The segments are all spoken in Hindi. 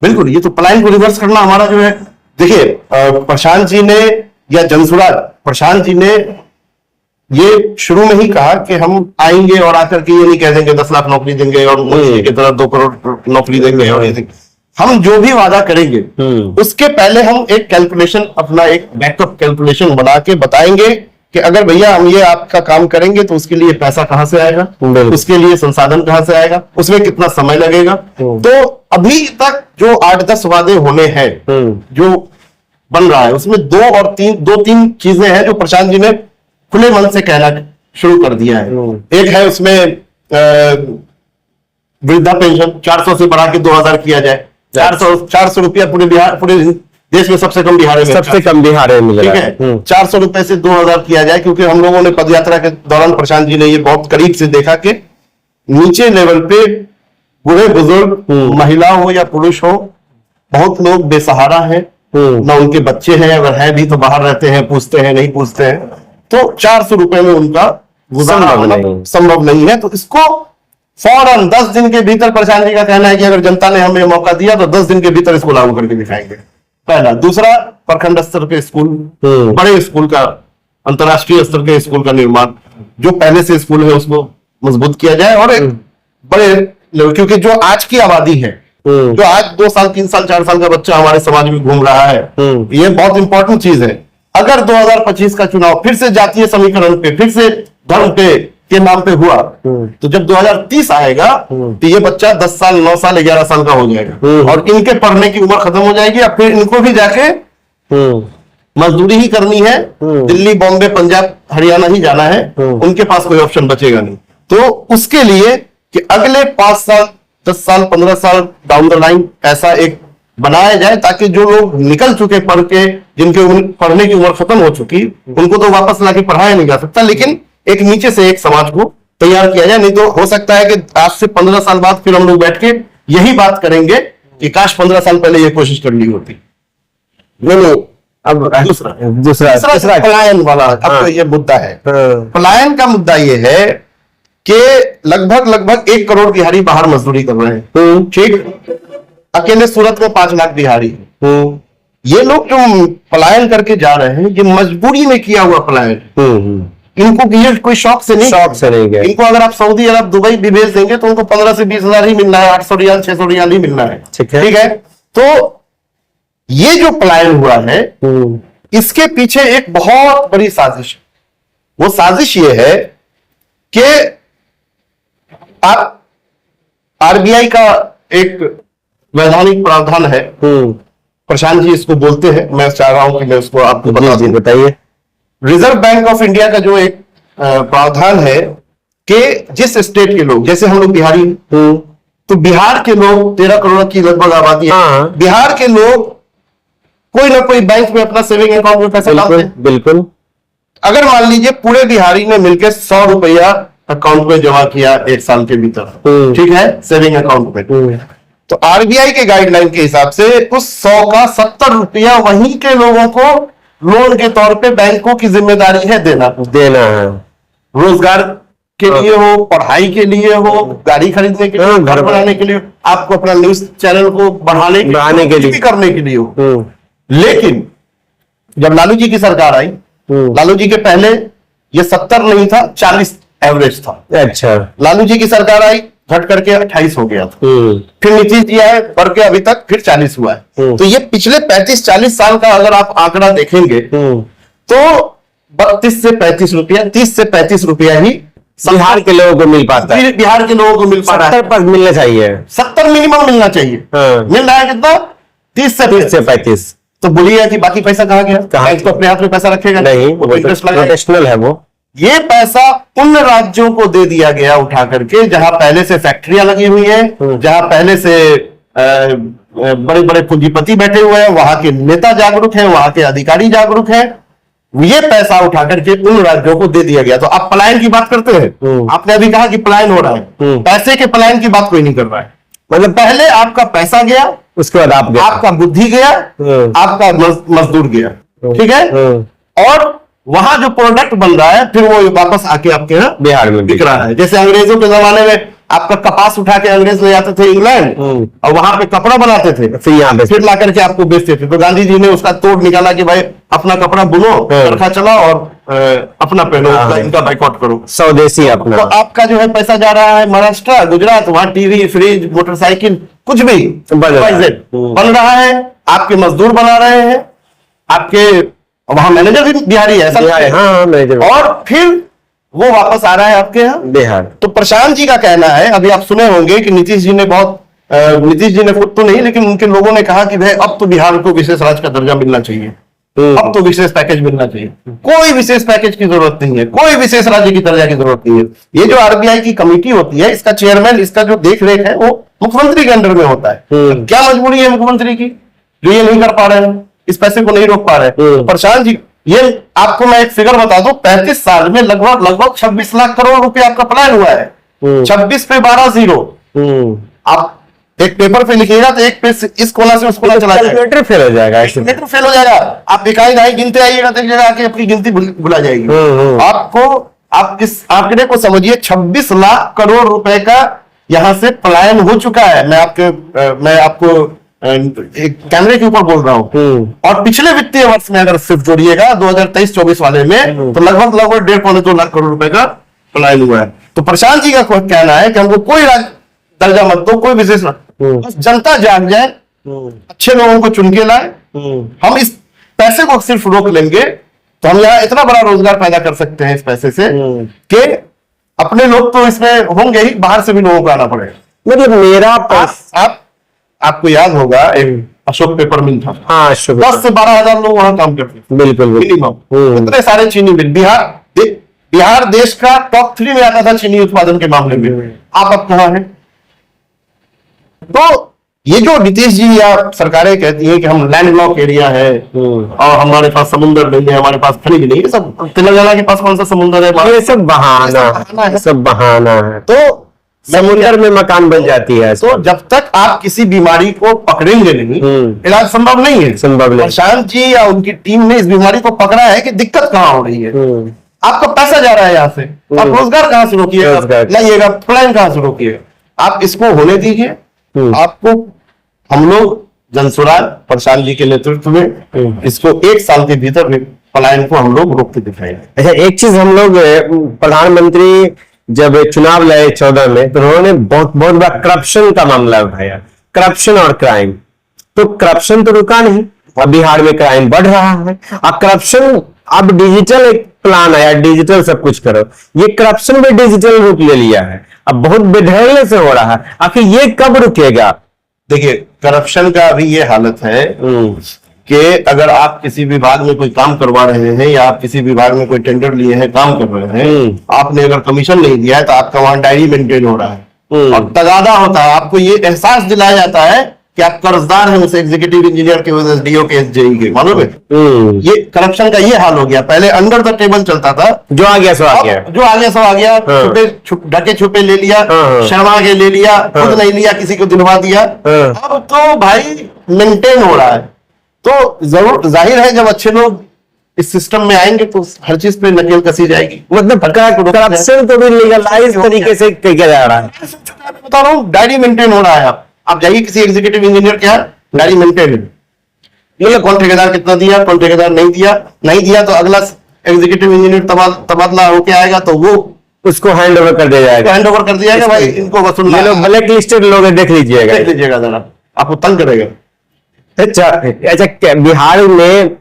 बिल्कुल, ये तो पलायन को रिवर्स करना हमारा जो है। देखिए प्रशांत जी ने या जनसुराज प्रशांत जी ने ये शुरू में ही कहा कि हम आएंगे और आकर के ये नहीं कह देंगे 10 लाख नौकरी देंगे और मोदी की तरह 2 करोड़ नौकरी देंगे और ये हम जो भी वादा करेंगे उसके पहले हम एक कैलकुलेशन, अपना एक बैकअप कैलकुलेशन बना के बताएंगे कि अगर भैया हम ये आपका काम करेंगे तो उसके लिए पैसा कहां से आएगा, उसके लिए संसाधन कहां से आएगा, उसमें कितना समय लगेगा। तो अभी तक जो 8-10 वादे होने हैं जो बन रहा है उसमें 2-3 चीजें हैं जो प्रशांत जी ने खुले मन से कहना शुरू कर दिया है। एक है उसमें वृद्धा पेंशन 400 से बढ़ा के 2000 किया जाए। 400 रुपया पूरे देश में सबसे कम बिहार में मिल रहा है। ठीक है, 400 रुपए से 2000 किया जाए, क्योंकि हम लोगों ने पदयात्रा के दौरान प्रशांत जी ने ये बहुत करीब से देखा कि नीचे लेवल पे बूढ़े बुजुर्ग, महिला हो या पुरुष हो, बहुत लोग बेसहारा हैं, ना उनके बच्चे हैं, अगर है भी तो बाहर रहते हैं, पूछते हैं नहीं पूछते हैं, तो 400 रुपए में उनका गुजारा संभव नहीं है। तो इसको फौरन 10 दिन के भीतर, प्रशांत जी का कहना है कि अगर जनता ने हमें मौका दिया तो 10 दिन के भीतर इसको लागू करके दिखाएंगे। पहला। दूसरा, प्रखंड स्तर के स्कूल, बड़े स्कूल का, अंतरराष्ट्रीय स्तर के स्कूल का निर्माण, जो पहले से स्कूल है उसको मजबूत किया जाए और एक बड़े, क्योंकि जो आज की आबादी है, जो आज 2 साल 3 साल 4 साल का बच्चा हमारे समाज में घूम रहा है, ये बहुत इंपॉर्टेंट चीज है। अगर 2025 का चुनाव फिर से जातीय समीकरण पे, फिर से धर्म पे के नाम पे हुआ, तो जब 2030 आएगा तो ये बच्चा 10 साल 9 साल 11 साल का हो जाएगा और इनके पढ़ने की उम्र खत्म हो जाएगी। अब फिर इनको भी जाके मजदूरी ही करनी है, दिल्ली, बॉम्बे, पंजाब, हरियाणा ही जाना है, उनके पास कोई ऑप्शन बचेगा नहीं। तो उसके लिए कि अगले 5 साल 10 साल 15 साल डाउन द लाइन ऐसा एक बनाया जाए, ताकि जो लोग निकल चुके पढ़ के, जिनके पढ़ने की उम्र खत्म हो चुकी, उनको तो वापस लाके पढ़ाया नहीं जा सकता, लेकिन एक नीचे से एक समाज को तैयार किया जाए। नहीं तो हो सकता है कि आज से 15 साल बाद फिर हम लोग बैठ के यही बात करेंगे कि काश 15 साल पहले ये कोशिश कर ली होती। नहीं, अब दूसरा पलायन वाला अब तो ये मुद्दा है। पलायन का मुद्दा ये है कि लगभग 1 करोड़ बिहारी बाहर मजदूरी कर रहे हैं। ठीक, अकेले सूरत में 5 लाख बिहारी। ये लोग जो पलायन करके जा रहे हैं, ये मजबूरी में किया हुआ पलायन। इनको ये कोई शौक से नहीं गया। इनको अगर आप सऊदी अरब, दुबई भी भेज देंगे तो उनको 15 से 20 हजार ही मिलना है, 800 रियाल 600 रियाल ही मिलना है। ठीक है। तो ये जो पलायन हुआ है, इसके पीछे एक बहुत बड़ी साजिश है। वो साजिश ये है कि आप आरबीआई का एक वैधानिक प्रावधान है, प्रशांत जी इसको बोलते हैं, मैं चाह रहा हूं कि मैं उसको आपको बताइए। रिजर्व बैंक ऑफ इंडिया का जो एक प्रावधान है कि जिस स्टेट के लोग, जैसे हम लोग बिहारी, तो बिहार के लोग 13 करोड़ की लगभग आबादी है। बिहार के लोग कोई ना कोई बैंक में अपना सेविंग अकाउंट में पैसा डालते हैं। बिल्कुल। अगर मान लीजिए पूरे बिहारी ने मिलकर 100 रुपया अकाउंट में जमा किया 1 साल के भीतर, ठीक है, सेविंग अकाउंट में, तो आरबीआई के गाइडलाइन के हिसाब से उस 100 का 70 रुपया वहीं के लोगों को लोन के तौर पे बैंकों की जिम्मेदारी है देना है। रोजगार के लिए हो, पढ़ाई के लिए हो, गाड़ी खरीदने के लिए, घर बनाने के लिए, आपको अपना न्यूज चैनल को बढ़ाने के लिए, करने के लिए हो। लेकिन जब लालू जी की सरकार आई, लालू जी के पहले ये 70 नहीं था, 40 एवरेज था। अच्छा, लालू जी की सरकार आई, घट करके 28 हो गया था। फिर नीतीश जी आए, बढ़ के अभी तक फिर 40 हुआ है। तो ये पिछले 35-40 साल का अगर आप आंकड़ा देखेंगे तो 32 से 35 रुपया, 30 से 35 रुपया ही बिहार के लोगों को मिल पाता है। बिहार के लोगों को मिल पा रहा है। 70 पर मिलना चाहिए, 70 मिनिमम मिलना चाहिए। मिल रहा है कितना? 30 से 35। तो बोलिए कि बाकी पैसा कहाँ गया? बैंक तो अपने हाथ में पैसा रखेगा नहीं, वो इंटरेस्ट है। वो ये पैसा उन राज्यों को दे दिया गया उठा करके जहां पहले से फैक्ट्रियां लगी हुई हैं, जहां पहले से बड़े बड़े पूंजीपति बैठे हुए हैं, वहां के नेता जागरूक हैं, वहां के अधिकारी जागरूक हैं। ये पैसा उठा करके उन राज्यों को दे दिया गया। तो आप पलायन की बात करते हैं, आपने अभी कहा कि पलायन हो रहा है, पैसे के पलायन की बात कोई नहीं कर रहा है। मतलब पहले आपका पैसा गया, उसके बाद आपका बुद्धि गया, आपका मजदूर गया, ठीक है, और वहां जो प्रोडक्ट बन रहा है फिर वो वापस आके आपके यहाँ बिहार में बिक रहा है। जैसे अंग्रेजों के जमाने में आपका कपास उठा के अंग्रेज ले जाते थे इंग्लैंड और वहां पे कपड़ा बनाते थे, फिर यहाँ पे फिर ला करके आपको बेचते थे। तो गांधी जी ने उसका तोड़ निकाला कि भाई अपना कपड़ा बुनो, चरखा चलाओ और अपना पहनो, इनका बाइकआउट करो, स्वदेशी अपना। तो आपका जो है पैसा जा रहा है महाराष्ट्र, गुजरात, वहां टीवी, फ्रिज, मोटरसाइकिल, कुछ भी बन रहा है, आपके मजदूर बना रहे हैं, आपके वहां मैनेजर भी बिहारी है, और फिर वो वापस आ रहा है आपके यहाँ बिहार। तो प्रशांत जी का कहना है, अभी आप सुने होंगे कि नीतीश जी ने खुद तो नहीं लेकिन उनके लोगों ने कहा कि भाई अब तो बिहार को विशेष राज्य का दर्जा मिलना चाहिए, अब तो विशेष पैकेज मिलना चाहिए। कोई विशेष पैकेज की जरूरत नहीं है, कोई विशेष राज्य की दर्जा की जरूरत नहीं है। ये जो आरबीआई की कमेटी होती है, इसका चेयरमैन, इसका जो देख रेख है वो मुख्यमंत्री के अंडर में होता है। क्या मजबूरी है मुख्यमंत्री की जो ये नहीं कर पा रहे हैं, इस पैसे को नहीं रोक पा रहे हैं? प्रशांत जी, ये आपको मैं एक फिगर बता दूं, 35 साल में लगभग 26 लाख करोड़ रुपए आपका पलायन हुआ है। 26 पे 12 जीरो। आप एक पेपर पे लिखिएगा तो एक पे इस कोना से उस कोना चला जाएगा, कैलकुलेटर फेल हो जाएगा, कैलकुलेटर फेल हो जाएगा। आप इकाई ढाई गिनते आइएगा तो एक जगह आके अपनी गिनती भुला जाएगी आपको। आप इस आंकड़े को समझिए, 26 लाख करोड़ रुपए का यहां से पलायन हो चुका है। मैं आपको एक कैमरे के ऊपर बोल रहा हूँ। और पिछले वित्तीय वर्ष में अगर सिर्फ जोड़िएगा 2023-24 वाले में, तो लगभग 1.5-2 लाख करोड़ रुपए का पलायन हुआ है। तो प्रशांत जी का कहना है कि हमको कोई दर्जा मत दो, कोई विशेष बस जनता जाग जाए, अच्छे लोगों को चुन के लाए, हम इस पैसे को सिर्फ रोक लेंगे तो हम यहाँ इतना बड़ा रोजगार पैदा कर सकते हैं इस पैसे से कि अपने लोग तो इसमें होंगे ही, बाहर से भी लोगों को आना पड़ेगा। मतलब मेरा आपको याद होगा एक अशोक पेपर मिल था, हाँ, 10 से 12 हजार लोग वहां काम करते थे, बिल्कुल मिनिमम। इतने सारे चीनी मिल, बिहार देश का टॉप 3 में आता था चीनी उत्पादन के मामले में। आप अब कहां हैं? तो ये जो नीतीश जी या सरकारें कहती हैं कि हम लैंड लॉक एरिया है और हमारे पास समुद्र नहीं है, हमारे पास खनिज नहीं है, सब तेलंगाना के पास कौन सा समुद्र है? ये सब बहाना है। तो समुद्र में मकान बन जाती है। तो जब तक आप किसी बीमारी को पकड़ेंगे नहीं, इलाज संभव नहीं है। प्रशांत जी या उनकी टीम ने इस बीमारी को पकड़ा है कि दिक्कत कहां हो रही है। आपका पैसा जा रहा है यहाँ से, आप रोजगार कहां से रोकिएगा, लाइएगा, प्लान कहां से रोकिएगा? आप इसको होने दीजिए। आपको हम लोग जनसुराज प्रशांत जी के नेतृत्व में इसको 1 साल के भीतर पलायन को हम लोग रोक के दिखाएंगे। अच्छा, एक चीज हम लोग, प्रधानमंत्री जब चुनाव लड़े 14 में, तो उन्होंने बहुत बड़ा करप्शन का मामला उठाया, करप्शन और क्राइम। तो करप्शन तो रुका नहीं, अब बिहार में क्राइम बढ़ रहा है। अब करप्शन, अब डिजिटल एक प्लान आया, डिजिटल सब कुछ करो, ये करप्शन में डिजिटल रूप ले लिया है, अब बहुत बेढंगे से हो रहा है। आखिर ये कब रुकेगा? देखिए, करप्शन का अभी ये हालत है कि अगर आप किसी विभाग में कोई काम करवा रहे हैं या आप किसी विभाग में कोई टेंडर लिए हैं, काम कर रहे हैं, आपने अगर कमीशन नहीं दिया है तो आपका वहां डायरी मेंटेन हो रहा है और तगादा होता है। आपको ये एहसास दिलाया जाता है कि आप कर्जदार हैं उस एग्जीक्यूटिव इंजीनियर के, उस डीओ के, एसजेई के, मालूम है? ये करप्शन का ये हाल हो गया। पहले अंडर द टेबल चलता था, जो आ गया सो आ गया, जो आ गया सो आ गया। ढके छुपे ले लिया, शर्मा के ले लिया, खुद नहीं लिया, किसी को दिलवा दिया। अब तो भाई मेंटेन हो रहा है। तो जरूर जाहिर है जब अच्छे लोग इस सिस्टम में आएंगे तो हर चीज पे नकेल कसी जाएगी। मतलब करप्शन तो भी लीगलाइज तरीके से किया जा रहा है। बता रहा हूँ, डायरी मेंटेन हो रहा है। आप जाइए किसी एग्जीक्यूटिव इंजीनियर के यहाँ, डायरी मेंटेन है, कौन ठेकेदार कितना दिया, कौन ठेकेदार नहीं दिया तो अगला एग्जीक्यूटिव इंजीनियर तबादला होके आएगा तो वो उसको हैंड ओवर कर दिया जाएगा, भाई इनको वसूलना। ये लोग ब्लैक लिस्टेड लोग हैं, देख लीजिएगा जरा, आपको तंग करेगा। अच्छा, बिहार में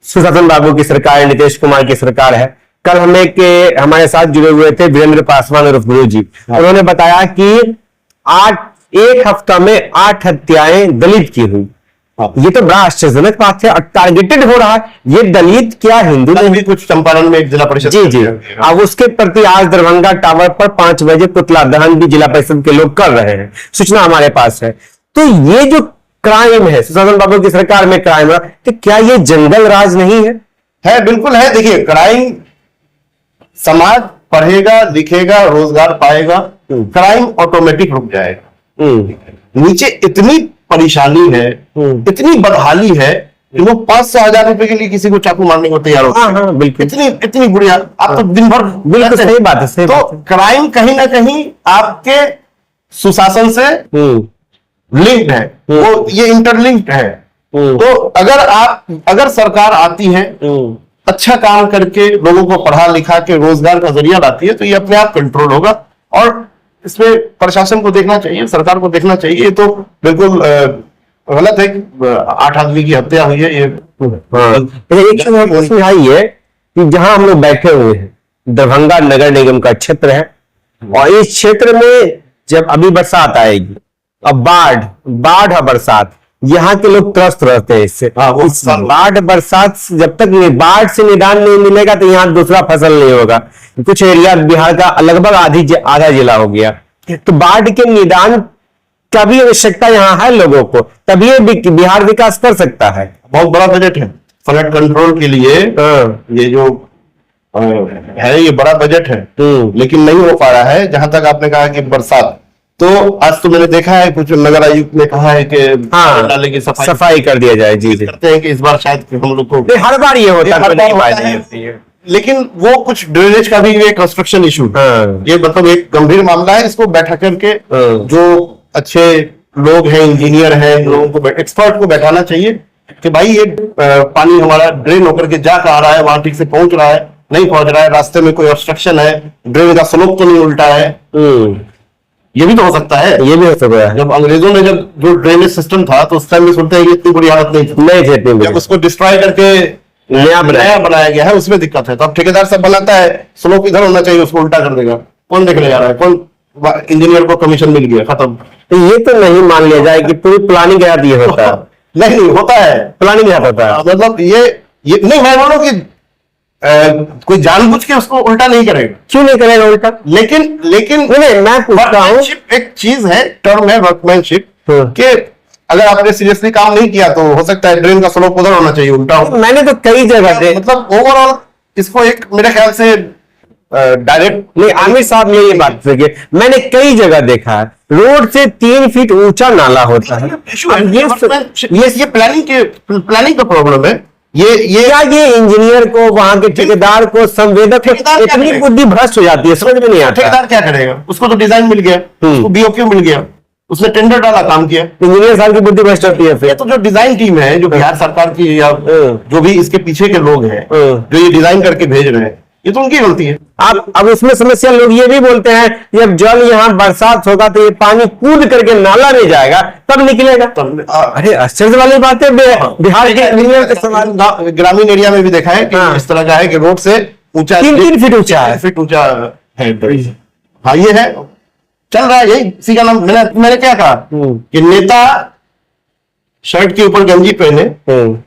सुशासन बाबू की सरकार, नीतीश कुमार की सरकार है। कल हमारे साथ जुड़े हुए थे वीरेंद्र पासवान और गुरु जी, उन्होंने बताया कि एक हफ्ता में 8 हत्याएं दलित की हुई। ये तो बड़ा आश्चर्यजनक बात है और टारगेटेड हो रहा है। ये दलित क्या हिंदू ने भी कुछ चंपारण में एक जिला परिषद, जी, अब उसके प्रति आज दरभंगा टावर पर 5 बजे पुतला दहन भी जिला परिषद के लोग कर रहे हैं, सूचना हमारे पास है। तो ये जो क्राइम है, सुशासन बाबू की सरकार में क्राइम है, तो क्या ये जंगल राज नहीं है? है, बिल्कुल है। देखिए, क्राइम, समाज पढ़ेगा, लिखेगा, रोजगार पाएगा, क्राइम ऑटोमेटिक रुक जाएगा। नीचे इतनी परेशानी है, इतनी बदहाली है कि वो 500,000 रुपए के लिए किसी को चाकू मारने को तैयार होते हैं। हाँ, बिल्कुल। इतनी इतनी बुरी आप तो दिन भर बिल्कुल सही बात है, सही तो बात है। क्राइम कहीं ना कहीं आपके सुशासन से लिंक्ड है, वो ये इंटरलिंक्ड है। तो अगर सरकार आती है, अच्छा काम करके लोगों को पढ़ा लिखा के रोजगार का जरिया लाती है, तो ये अपने आप कंट्रोल होगा। और इसमें प्रशासन को देखना चाहिए, सरकार को देखना चाहिए। ये तो बिल्कुल गलत है, 8 आदमी की हत्या हुई है। ये एक चीज हमको समझाइए कि जहां हम लोग बैठे हुए हैं, दरभंगा नगर निगम का क्षेत्र है, और इस क्षेत्र में जब अभी बरसात आएगी, अब बाढ़ और बरसात, यहाँ के लोग त्रस्त रहते हैं इससे। इस बाढ़ बरसात जब तक बाढ़ से निदान नहीं मिलेगा तो यहाँ दूसरा फसल नहीं होगा। कुछ एरिया बिहार का लगभग आधा जिला हो गया, तो बाढ़ के निदान का भी आवश्यकता यहाँ है लोगों को, तभी ये बिहार विकास कर सकता है। बहुत बड़ा बजट है फ्लड कंट्रोल के लिए। ये जो है ये बड़ा बजट है, लेकिन नहीं हो पा रहा है। जहां तक आपने कहा कि बरसात, तो आज तो मैंने देखा है कुछ नगर आयुक्त ने कहा है कि नाले की सफाई कर दिया जाए। जी करते हैं कि इस बार शायद हम लोग को हर बार ये होता है, लेकिन वो कुछ ड्रेनेज का भी ये कंस्ट्रक्शन इशू, ये मतलब एक गंभीर मामला है। इसको बैठा करके जो अच्छे लोग हैं, इंजीनियर हैं, लोगों को एक्सपर्ट को बैठाना चाहिए कि भाई ये पानी हमारा ड्रेन होकर के जा कहाँ रहा है, वहां ठीक से पहुंच रहा है, नहीं पहुंच रहा है, रास्ते में कोई ऑब्स्ट्रक्शन है, ड्रेन का स्लोप तो नहीं उल्टा है। ये भी तो हो सकता है, ये भी हो सकता है। जब अंग्रेजों ने जब जो ड्रेनेज सिस्टम था तो उस टाइम में सुनते हैं कि इतनी बुरी हालत नहीं थी। जब उसको डिस्ट्रॉय करके नया बनाया गया है, उसमें दिक्कत है। तो अब ठेकेदार सब बनाता है, स्लोप इधर होना चाहिए, उसको उल्टा कर देगा। कौन देखने जा रहा है? कौन इंजीनियर को कमीशन मिल गया, खत्म। तो ये तो नहीं मान लिया जाए कि पूरी प्लानिंग के साथ ये होता है। नहीं होता है, प्लानिंग के साथ होता है। मतलब ये नहीं, मैं बोलूं कि कोई जानबूझ के उसको उल्टा नहीं करेगा। क्यों नहीं करेगा उल्टा? लेकिन नहीं, मैं पूछता हूँ, एक चीज है, टर्म है वर्कमैनशिप, कि अगर आपने सीरियसली काम नहीं किया तो हो सकता है ड्रेन का स्लोप उधर होना चाहिए, उल्टा हो। मैंने तो कई जगह मतलब ओवरऑल इसको एक मेरे ख्याल से डायरेक्ट नहीं, आमिर साहब ने ये बात देखिए, मैंने कई जगह देखा है रोड से 3 फीट ऊंचा नाला होता है। ये प्लानिंग का प्रॉब्लम है। ये क्या ये इंजीनियर को, वहां के ठेकेदार को, संवेदक को इतनी बुद्धि भ्रष्ट हो जाती है, समझ में नहीं आता। ठेकेदार क्या करेगा? उसको तो डिजाइन मिल गया, उसको बीओक्यू मिल गया, उसने टेंडर डाला, काम किया। इंजीनियर साहब की बुद्धि भ्रष्ट होती है। फिर तो जो डिजाइन टीम है, जो बिहार सरकार की या जो भी इसके पीछे के लोग हैं, जो ये डिजाइन करके भेज रहे हैं, ये तो उनकी गलती है। अब उसमें समस्या लोग ये भी बोलते हैं, जब जल यहाँ बरसात होगा तो ये पानी कूद करके नाला में जाएगा, तब निकलेगा। अरे आश्चर्य वाली बात है, बिहार के इंजीनियर का सवाल ग्रामीण एरिया में भी देखा है कि इस तरह का है कि रोड से ऊंचा 3 फीट ऊंचा है, है। हाँ, ये है, चल रहा है यही। इसी का नाम मैंने क्या कहा कि नेता शर्ट के ऊपर गंजी पहने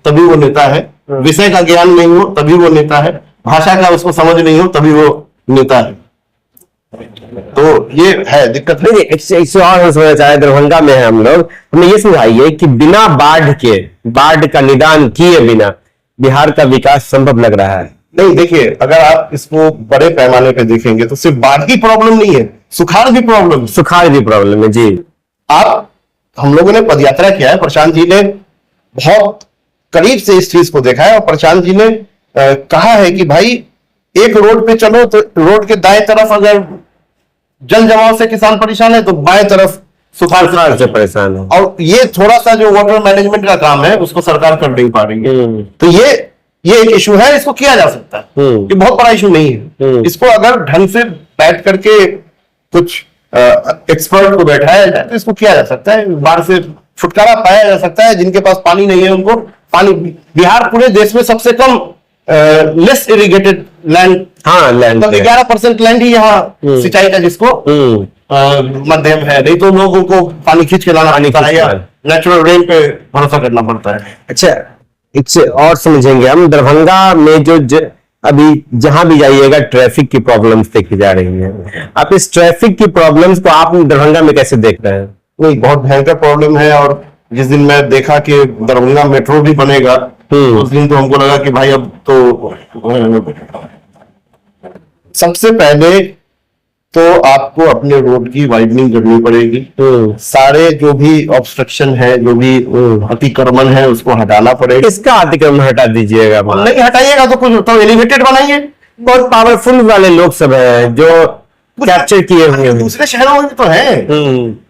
तभी वो नेता है, विषय का ज्ञान नहीं हो तभी वो नेता है, भाषा का उसको समझ नहीं हो तभी वो नेता है। तो ये है दिक्कत है। इससे और हम समझना चाहे, दरभंगा में है हम लोग, हमें ये समझाइए कि बिना बाढ़ का निदान किए बिना बिहार का विकास संभव लग रहा है? नहीं, देखिए, अगर आप इसको बड़े पैमाने पे देखेंगे तो सिर्फ बाढ़ की प्रॉब्लम नहीं है, सुखाड़ भी प्रॉब्लम है। जी, हम लोगों ने पदयात्रा किया है, प्रशांत जी ने बहुत करीब से इस चीज को देखा है, और प्रशांत जी ने कहा है कि भाई एक रोड पे चलो तो रोड के दाएं तरफ अगर जल जमाव से किसान परेशान है तो बाएं तरफ सुखाड़ से परेशान है। और ये थोड़ा सा जो वाटर मैनेजमेंट का काम है उसको सरकार कर नहीं पा रही है। तो ये एक इशू है, इसको किया जा सकता है। ये बहुत बड़ा इशू नहीं है। इसको अगर ढंग से बैठ करके कुछ एक्सपर्ट को बैठाया जाए तो इसको किया जा सकता है, बाढ़ से छुटकारा पाया जा सकता है। जिनके पास पानी नहीं है उनको पानी, बिहार पूरे देश में सबसे कम less irrigated land, land 11% land ही यहाँ सिंचाई का जिसको मध्यम है, नहीं तो लोगों को पानी खींच के लाना पड़ता है या नेचुरल रेन पे भरोसा करना पड़ता है। अच्छा, इससे और समझेंगे हम, दरभंगा में जो अभी जहां भी जाइएगा ट्रैफिक की प्रॉब्लम्स देखी जा रही है। आप इस ट्रैफिक की प्रॉब्लम्स को आप दरभंगा में कैसे देख रहे हैं? नहीं, बहुत भयंकर प्रॉब्लम है। और जिस दिन मैं देखा कि दरभंगा मेट्रो भी बनेगा, उस दिन तो हमको लगा कि भाई अब तो सबसे पहले तो आपको अपने रोड की वाइडनिंग करनी पड़ेगी। सारे जो भी ऑब्स्ट्रक्शन है, जो भी अतिक्रमण है, उसको हटाना पड़ेगा। इसका अतिक्रमण हटा दीजिएगा। नहीं हटाइएगा तो कुछ तो एलिवेटेड बनाइए। बहुत पावरफुल वाले लोग सब हैं जो कैप्चर किए हुए हैं। दूसरे शहरों में भी तो है,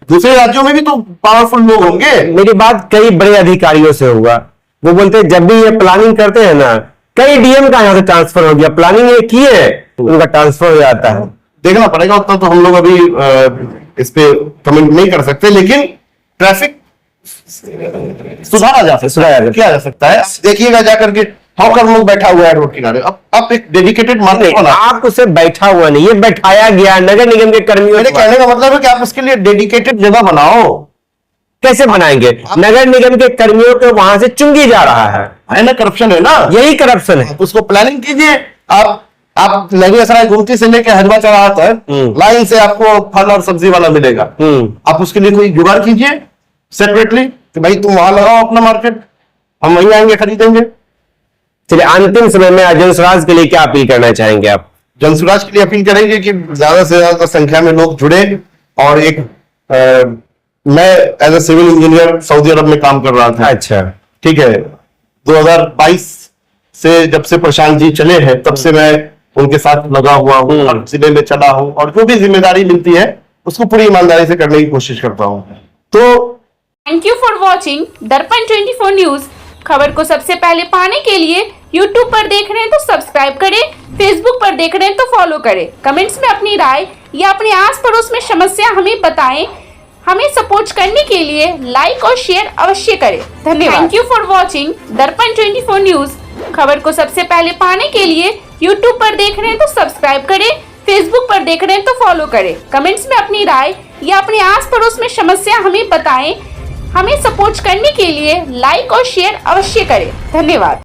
दूसरे राज्यों में भी तो पावरफुल लोग होंगे। मेरी बात कई बड़े अधिकारियों से हुआ, वो बोलते हैं जब भी ये प्लानिंग करते हैं ना, कई डीएम का यहाँ से ट्रांसफर हो गया, प्लानिंग ये की है उनका ट्रांसफर हो जाता है। देखना पड़ेगा, उतना तो हम लोग अभी इस पे कमेंट नहीं कर सकते, लेकिन ट्रैफिक सुधारा जा सकता है, किया जा सकता है। देखिएगा जाकर के हॉकर लोग बैठा हुआ है रोड किनारे। अब आप एक डेडिकेटेड मार्केट बना, आप उसे बैठा हुआ नहीं, ये बैठाया गया नगर निगम के कर्मियों। मेरे कहने का मतलब है कि आप उसके लिए डेडिकेटेड जगह बनाओ। कैसे बनाएंगे? नगर निगम के कर्मियों को वहां से चुंगी जा रहा है ना, करप्शन है ना, यही करप्शन है। उसको प्लानिंग कीजिए। आप लगे सराय गुमती से लेकर हजवा चढ़ा तक लाइन से आपको फल और सब्जी वाला मिलेगा। आप उसके लिए कोई जुगाड़ कीजिए सेपरेटली कि भाई तुम वहां लगाओ अपना मार्केट, हम वहीं आएंगे खरीदेंगे। चलिए, अंतिम समय में जनसुराज के लिए क्या अपील करना चाहेंगे आप? जनसुराज के लिए अपील करेंगे कि ज्यादा से ज्यादा संख्या में लोग जुड़े। और एक मैं as a civil engineer Saudi Arab में काम कर रहा था। अच्छा, ठीक है। 2022 से जब से प्रशांत जी चले हैं, तब से मैं उनके साथ लगा हुआ हूँ और जिले में चला हूँ, और जो भी जिम्मेदारी मिलती है उसको पूरी ईमानदारी से करने की कोशिश करता हूँ। तो थैंक यू फॉर वॉचिंग दर्पण 24 न्यूज। खबर को सबसे पहले पाने के लिए YouTube पर देख रहे हैं तो सब्सक्राइब करें, Facebook पर देख रहे हैं तो फॉलो करें। कमेंट्स में अपनी राय या अपने आस पड़ोस में समस्या हमें बताएं। हमें सपोर्ट करने के लिए लाइक और शेयर अवश्य करें। धन्यवाद। थैंक यू फॉर वॉचिंग दर्पण 24 न्यूज। खबर को सबसे पहले पाने के लिए YouTube पर देख रहे हैं तो सब्सक्राइब करें, Facebook पर देख रहे हैं तो फॉलो करें। कमेंट्स में अपनी राय या अपने आस पड़ोस में समस्या हमें बताएं। हमें सपोर्ट करने के लिए लाइक और शेयर अवश्य करें। धन्यवाद।